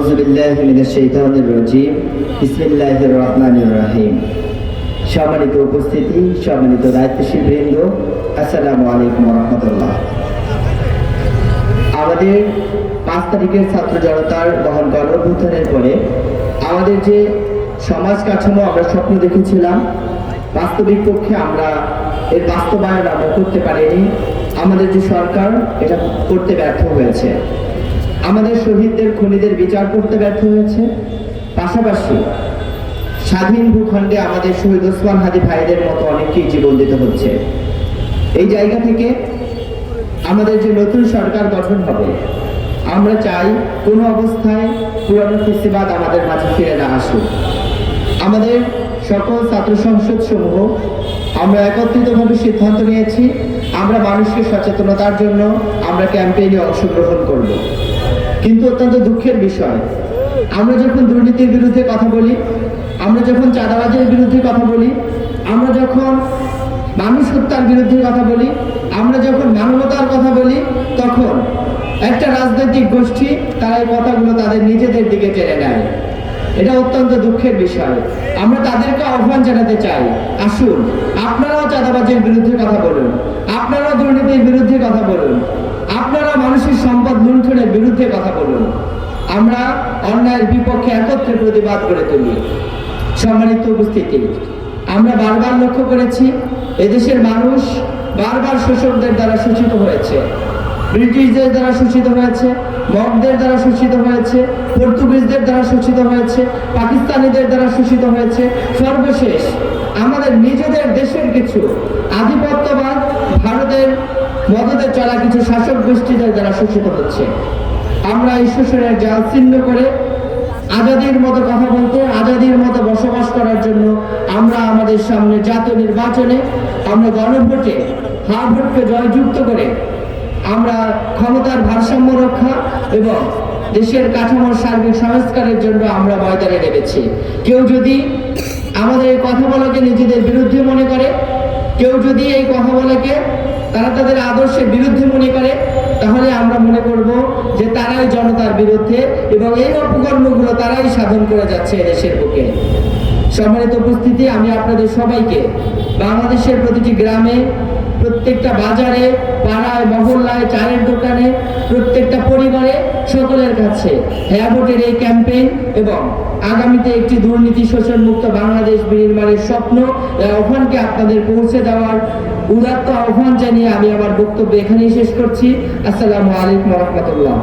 আউযু বিল্লাহি মিনাশ শাইতানির রাজীম। বিসমিল্লাহির রহমানির রহিম। সম্মানিত উপস্থিতি, সম্মানিত দায়িত্বশীল বৃন্দ, আসসালামু আলাইকুম ওয়া রাহমাতুল্লাহ। আমাদের 5 তারিখের ছাত্র জনতার মহান গণঅভ্যুত্থানের পরে আমাদের যে সমাজ কাঠামো আমরা স্বপ্ন দেখেছিলাম, বাস্তবিক পক্ষে আমরা এর বাস্তবায়ন আমরা করতে পারিনি। আমাদের যে সরকার এটা করতে ব্যর্থ হয়েছে। আমাদের শহীদদের খুনিদের বিচার করতে ব্যর্থ হয়েছে। পাশাপাশি স্বাধীন ভূখণ্ডে আমাদের শহীদ ওসমান হাদি ভাইদের মতো অনেকেই জীবন দিতে হচ্ছে। এই জায়গা থেকে আমাদের যে নতুন সরকার গঠন হবে, আমরা চাই কোনো অবস্থায় পুরানো ফেসিবাদ আমাদের মাঝে ফিরে না আসুক। আমাদের সকল ছাত্র সংসদ সমূহ আমরা একত্রিতভাবে সিদ্ধান্ত নিয়েছি, আমরা মানুষকে সচেতনতার জন্য আমরা ক্যাম্পেইনে অংশগ্রহণ করব। কিন্তু অত্যন্ত দুঃখের বিষয়, আমরা যখন দুর্নীতির বিরুদ্ধে কথা বলি, আমরা যখন চাঁদাবাজের বিরুদ্ধে কথা বলি, আমরা যখন মানুষ হত্যার বিরুদ্ধে কথা বলি, আমরা যখন মানবতার কথা বলি, তখন একটা রাজনৈতিক গোষ্ঠী তারা এই কথাগুলো তাদের নিজেদের দিকে টেনে নেয়। এটা অত্যন্ত দুঃখের বিষয়। আমরা তাদেরকে আহ্বান জানাতে চাই, আসুন আপনারাও চাঁদাবাজের বিরুদ্ধে কথা বলুন, আপনারাও দুর্নীতির বিরুদ্ধে কথা বলুন, আপনারা মানুষের সম্পদ লুণ্ঠনের বিরুদ্ধে কথা বলুন। আমরা অন্যায়ের বিপক্ষে একত্রে প্রতিবাদ করে তুলি। সম্মানিত উপস্থিতি, আমরা বারবার লক্ষ্য করেছি এদেশের মানুষ বারবার শোষকদের দ্বারা শোষিত হয়েছে, ব্রিটিশদের দ্বারা শোষিত হয়েছে, মগদের দ্বারা শোষিত হয়েছে, পর্তুগিজদের দ্বারা শোষিত হয়েছে, পাকিস্তানিদের দ্বারা শোষিত হয়েছে, সর্বশেষ আমাদের নিজেদের দেশের কিছু আধিপত্যবাদ ভারতের মদতে চলা কিছু শাসক গোষ্ঠীদের দ্বারা শোষিত হচ্ছে। আমরা এই শোষণের জাল ছিন্ন করে আজাদির মতো কথা বলতে, আজাদির মতো বসবাস করার জন্য আমরা আমাদের সামনে জাতীয় নির্বাচনে আমরা গণভোটে ভোটকে জয়যুক্ত করে আমরা ক্ষমতার ভারসাম্য রক্ষা এবং দেশের কাঠামোর সার্বিক সংস্কারের জন্য আমরা ময়দানে নেমেছি। কেউ যদি আমাদের এই কথা বলাকে নিজেদের বিরুদ্ধে মনে করে, কেউ যদি এই কথা বলাকে তারা তাদের আদর্শের বিরুদ্ধে মনে করে, তাহলে আমরা মনে করব যে তারাই জনতার বিরুদ্ধে এবং এই অপকর্মগুলো তারাই সাধন করে যাচ্ছে দেশের বুকে। সম্মানিত উপস্থিতি, আমি আপনাদের সবাইকে বাংলাদেশের প্রতিটি গ্রামে, প্রত্যেকটা বাজারে, পাড়ায়, মহল্লায়, চায়ের দোকানে, প্রত্যেকটা পরিবারে সকলের কাছে ভোটের এই ক্যাম্পেইন এবং আগামীতে একটি দুর্নীতি শোষণ মুক্ত বাংলাদেশ বিনির্মাণের স্বপ্ন আহ্বানকে আপনাদের পৌঁছে দেওয়ার উদাত্ত আহ্বান জানিয়ে আমি আমার বক্তব্য এখানেই শেষ করছি। আসসালামু আলাইকুম ওয়া রাহমাতুল্লাহ।